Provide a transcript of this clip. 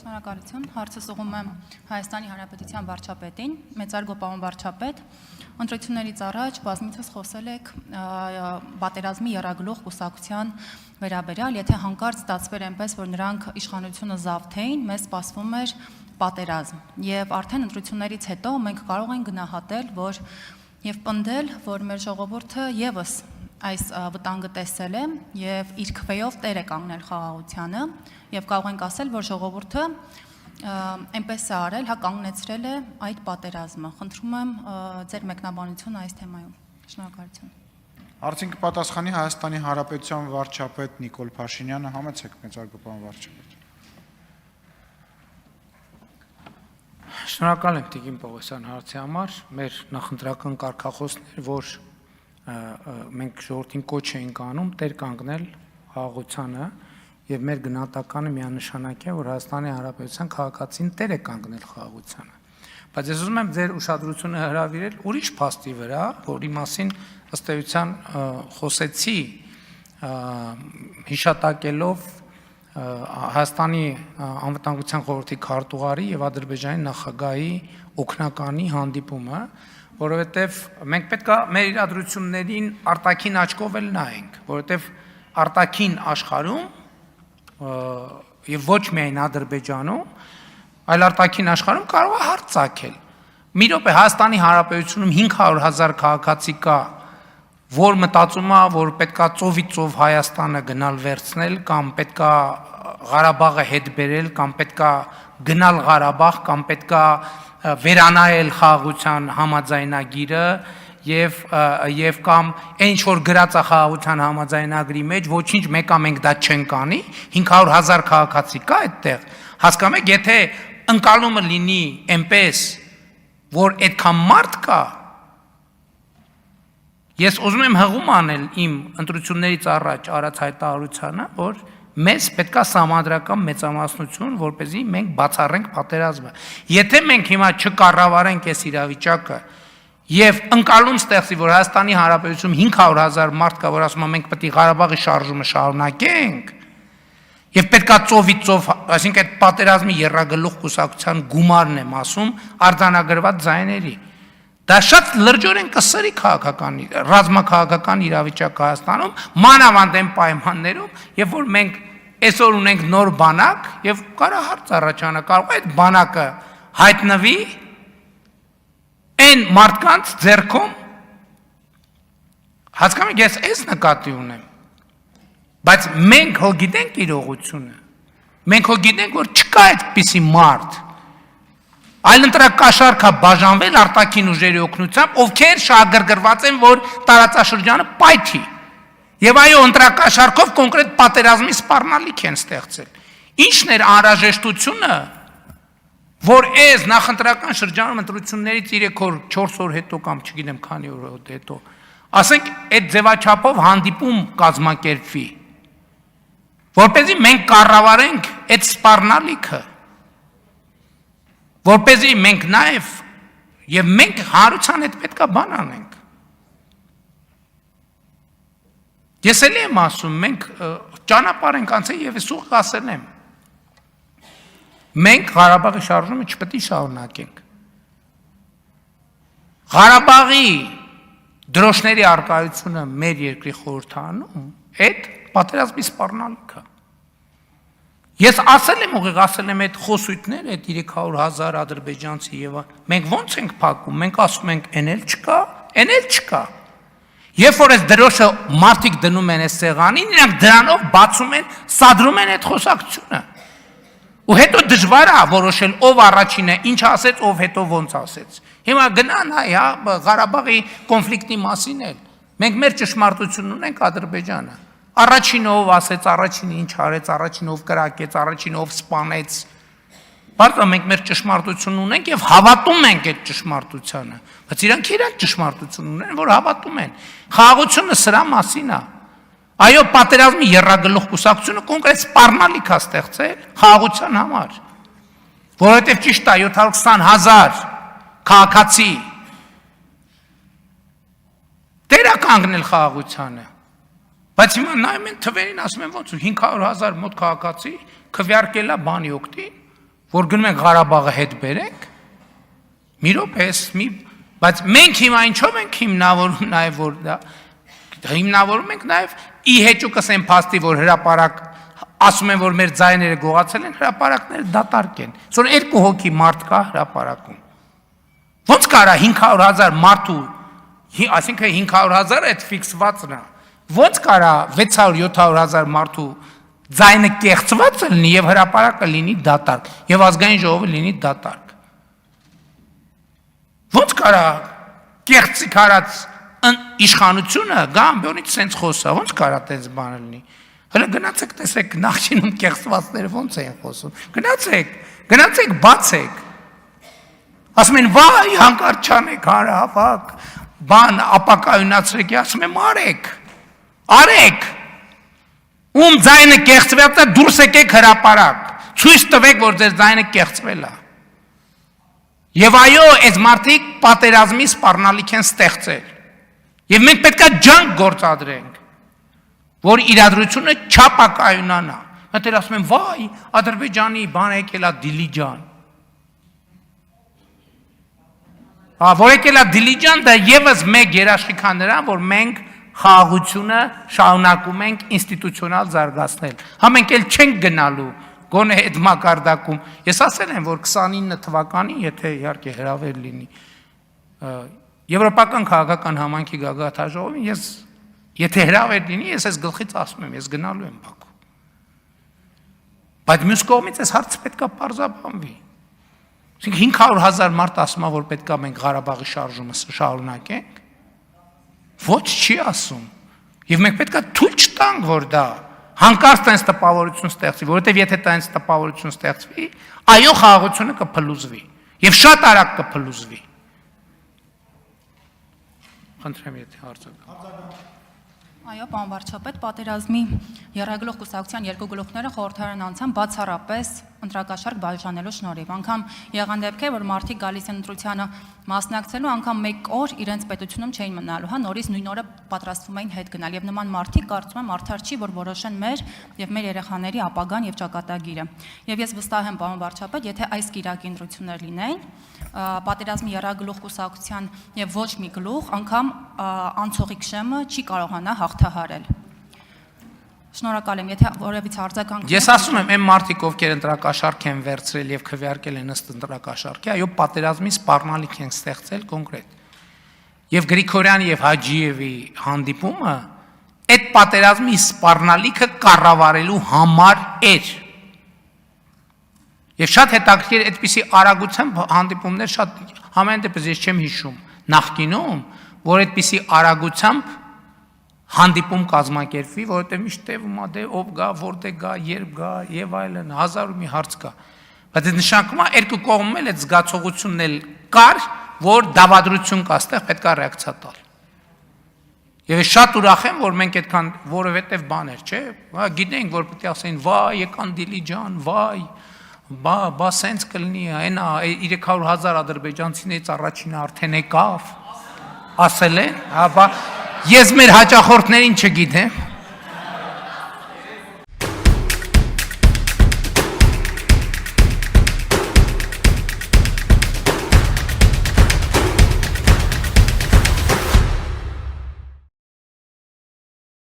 Շնորհակալություն, հարցս ուղղում եմ Հայաստանի Հանրապետության վարչապետին, մեծարգո պարոն վարչապետ, ընտրություններից առաջ բազմիցս խոսել եք պատերազմի եռագլուխ կուսակցության վերաբերյալ, եթե հանկարծ ստացվեր այնպես, որ նրանք իշխանությունը զավթեին, մեզ սպասվում էր պատերազմ, եւ արդեն ընտրություններից հետո մենք կարող ենք գնահատել, որ եւ պնդել, որ մեր ժողովուրդը եւս այս վտանգը տեսել է եւ իր քվեով տեր է կանգնել խաղաղությանը եւ կարող ենք ասել, որ ժողովուրդը այնպես է արել, հա կանգնեցրել է այդ պատերազմը։ Խնդրում եմ ձեր մեկնաբանությունը այս թեմայում։ Շնորհակալություն։ Հարցին կպատասխանի Հայաստանի Հանրապետության վարչապետ Նիկոլ Փաշինյանը, համեցեք մեծարգո պարոն վարչապետ։ Շնորհակալ եմ Տիկին Պողոսյան հարցի համար, մեր նախընտրական կարգախոսն էր, որ մենք ժողովրդին կոչ էինք անում տեր կանգնել խաղաղությանը եւ մեր գնահատականը միանշանակ է, որ Հայաստանի Հանրապետության քաղաքացին տեր է կանգնել խաղաղությանը։ Բայց ես ուզում եմ ձեր ուշադրությունը հրավիրել ուրիշ փաստի վրա, որի մասին ըստ էության խոսեցի հիշատակելով Հայաստանի անվտանգության խորհրդի քարտուղարի եւ Ադրբեջանի նախագահի օգնականի հանդիպումը, որովհետեւ մենք պետք է մեր իրադրություններին արտաքին աչքով էլ նայենք, որովհետեւ արտաքին աշխարհում եւ ոչ միայն Ադրբեջանում, այլ արտաքին աշխարհում կարող է հարց ցակել։ Մի րոպե Հայաստանի Հանրապետությունում 500,000 քաղաքացի կա, որ մտածում է, որ պետքա ծովի ծով Հայաստանը գնալ վերցնել կամ պետքա Ղարաբաղը հետ բերել կամ պետքա գնալ Ղարաբաղ կամ պետքա վերանայել խաղաղության համաձայնագիրը եւ կամ ինչ որ գրած է խաղաղության համաձայնագրի մեջ, ոչինչ մեկա մենք դա չենք անի, 500,000 քաղաքացի կա այդտեղ։ Հասկանում եք, եթե ընկալումը լինի այնպես, որ այդքան մարդ կա, ես ուզում եմ հղում անել իմ ընտրություններից առաջ արած հայտարարությանը, որ մեզ պետքա սահմանադրական մեծամասնություն, որպեսզի մենք բացառենք պատերազմը։ Եթե մենք հիմա չկառավարենք այս իրավիճակը եւ ընկալում ստեղծի, որ Հայաստանի Հանրապետությունում 500,000 մարդ կա, որ ասում է մենք պետք է Ղարաբաղի շարժումը շարունակենք, եւ պետքա ծովի ծով, այսինքն այդ պատերազմի եռագլուխ կուսակցության գումարն եմ ասում, արձանագրված ձայների։ Դա շատ լրջորեն կսրի քաղաքական, ռազմաքաղաքական իրավիճակ Հայաստանում, մանավանդ այն պայմաններում, երբ որ մենք այսօր ունենք նոր բանակ եւ կարա հարց առաջանա, կարող է այդ բանակը հայտնվի այն մարդկանց ձեռքում, հասկանում եք, ես այս նկատի ունեմ, բայց մենք հո գիտենք իրողությունը, մենք հո գիտենք, որ չկա այդպիսի մարդ, այլ ընտրակաշառք է բաժանվել արտաքին ուժերի օգնությամբ, ովքեր շահագրգռված են, որ տարածաշրջանը պայթի։ Եվ այո, ընտրակաշառքով կոնկրետ պատերազմի սպառնալիք են ստեղծել։ Ինչն էր անհրաժեշտությունը, որ այս նախընտրական շրջանում ընտրություններից 3 օր, 4 օր հետո կամ չգիտեմ քանի օր հետո, ասենք այդ ձևաչափով հանդիպում կազմակերպվի, որպեսզի մենք կառավարենք այդ սպառնալիքը, որպեսզի մենք եւ մենք հարության հետ պետքա բան անենք։ Ես էլ եմ ասում, մենք ճանապարհ ենք անցել եւ ես ուղղ ասել եմ։ Մենք Ղարաբաղի շարժումը չպետք է շարունակենք։ Ղարաբաղի դրոշների արկայությունը մեր երկրի խորհրդանում այդ պատերազմի սպառնալիքը։ Ես ասել եմ ուղիղ, ասել եմ այդ խոսույթները, այդ 300,000 ադրբեջանցի եւ մենք ո՞նց ենք փակում, մենք ասում ենք այն էլ չկա, այն էլ չկա։ Երբ որ այս դրոշը մարդիկ դնում են այս սեղանին, նրանք դրանով բացում են, սադրում են այդ խոսակցությունը։ Ու հետո դժվար է որոշել ով առաջինը ինչ ասեց, ով հետո ոնց ասեց։ Հիմա գնան հայ, հա, Ղարաբաղի կոնֆլիկտի մասին էլ։ Մենք մեր ճշմարտությունն ունենք Ադրբեջանը։ Առաջինը ով ասեց, առաջինը ինչ արեց, առաջինը ով կրակեց, առաջինը ով սպանեց։ Բայց մենք մեր ճշմարտությունն ունենք եւ հավատում ենք այդ ճշմարտությանը։ Բայց իրանք ճշմարտություն ունեն, որ հավատում են։ Խաղաղությունը սրա մասին է։ Այո, պատերազմի եռագլուխ կուսակցությունը կոնկրետ սպառնալիք է ստեղծել խաղաղության համար։ Որովհետեւ ճիշտ է 720,000 քաղաքացի տեր է կանգնել խաղաղությանը։ Բայց հիմա նայում են թվերին, ասում են ոնց 500,000 մոտ քաղաքացի քվեարկելա բանի օգտին, որ գնում ենք Ղարաբաղը հետ բերենք։ Մի րոպե, բայց մենք հիմա ինչով ենք հիմնավորում նաև որ դա հիմնավորում ենք նաև ի հեճուկս այն փաստի, որ հրապարակ ասում են, որ մեր ձայները գողացել են, հրապարակները դատարկ են։ Այսօր 2 հոգի մարդ կա հրապարակում։ Ոնց կարա 500,000 մարդու, այսինքն 500,000 այդ ֆիքսվածն է։ Ոնց կարա 600-700,000 մարդու ձայնը կեղծված լինի եւ հրապարակը լինի դատարկ, եւ ազգային ժողովը լինի դատարկ։ Ոնց կարա կեղծիկ արած իշխանությունը գա ամբյոնից սենց խոսա, ոնց կարա տես բանը լինի։ Հələ գնացեք տեսեք նախկինում կեղծվածները ոնց են խոսում։ Գնացեք բացեք։ Ասում են վայ հանկարծ չանեք հարավակ, բան ապակայունացրեք, ասում եմ արեք։ Ում ձայնը կեղծված է դուրս եկեք հրապարակ, ցույց տվեք, որ ձեր ձայնը կեղծվել է։ Եվ այո, այս մարդիկ պատերազմի սպառնալիք են ստեղծել։ Եվ մենք պետք է ջանք գործադրենք, որ իրադրությունը չապակայունանա։ Հետո ասում են, վայ, Ադրբեջանի բան եկել է Դիլիջան։ Որ եկել է Դիլիջան, դա եւս մեկ երաշխիք է նրան, որ մենք խաղաղությունը շարունակում ենք ինստիտուցիոնալ զարգացնել։ Մենք էլ չենք գնալու գոնե այդ մակարդակում։ Ես ասել եմ, որ 29 թվականին, եթե իհարկե հրավեր լինի, Եվրոպական քաղաքական համայնքի գագաթնաժողովին, եթե հրավեր լինի, ես այս գլխից ասում եմ, ես գնալու եմ Բաքու։ Բայց մյուս կողմից այս հարցը պետք է պարզաբանվի։ 500,000 մարդ ասում է, որ պետք է մենք Ղարաբաղի շարժումը շարունակենք։ Ոչ չի ասում։ Եվ մենք պետք է թույլ չտանք, որ դա հանկարծ տենց տպավորություն ստեղծվի, որովհետև եթե տենց տպավորություն ստեղծվի, այո խաղաղությունը կփլուզվի եւ շատ արագ կփլուզվի։ Խնդրեմ, եթե հարցը կա։ Այո, պարոն վարչապետ, պատերազմի եռագլուխ կուսակցության երկու գլուխները խորհրդարան անցան բացառապես ընտրակաշառք բաժանելու շնորհիվ։ Անգամ եղան դեպքեր, որ մարդիկ գալիս են ընտրությանը մասնակցելու, անգամ մեկ օր իրենց պետությունում չէին մնալու, նորից նույն օրը պատրաստվում էին հետ գնալ։ Եվ նման մարդիկ կարծում եմ արդար չի, որ որոշեն մեր եւ մեր երեխաների ապագան եւ ճակատագիրը։ Եվ ես վստահ եմ, պարոն վարչապետ, եթե այս կիրակի ընտրություններ լինեին, պատերազմի եռագլուխ կուսակցության եւ ոչ մի գլուխ անգամ անցողիկ շեմը չի կարողանա հաղթահարել։ Շնորհակալ եմ, եթե որևիցե արձագանք։ Ես ասում եմ, այն մարդիկ, ովքեր ընտրակաշառք են վերցրել եւ քվեարկել են ըստ ընտրակաշառքի, այո, պատերազմի սպառնալիք են ստեղծել կոնկրետ։ Եվ Գրիգորյանի եւ Հաջիևի հանդիպումը այդ պատերազմի սպառնալիքը կառավարելու համար էր։ Եվ շատ հետաքրքիր այդպիսի արագությամբ հանդիպումներ շատ համեն դեպս ես չեմ հիշում նախկինում, որ այդպիսի արագությամբ հանդիպում կազմակերպվի, որովհետև միշտ տևում է դե ով գա, որտեղ գա, երբ գա եւ այլն, հազար ու մի հարց կա։ Բայց այդ նշանակում է երկու կողմում էլ այդ զգացողությունն էլ կար, որ դավադրություն կա, այստեղ պետք է ռեակցիա տալ։ Եվ շատ ուրախ եմ, որ մենք այդքան որովհետև բաներ, չէ՞, գիտենք, որ պետք է ասեն, վայ, եկան Դիլիջան, վայ, բա սենց կլինի, այնա 300,000 ադրբեջանցիներից առաջինը արդեն եկավ, ասել են, ես մեր հաճախորդներին չգիտեմ,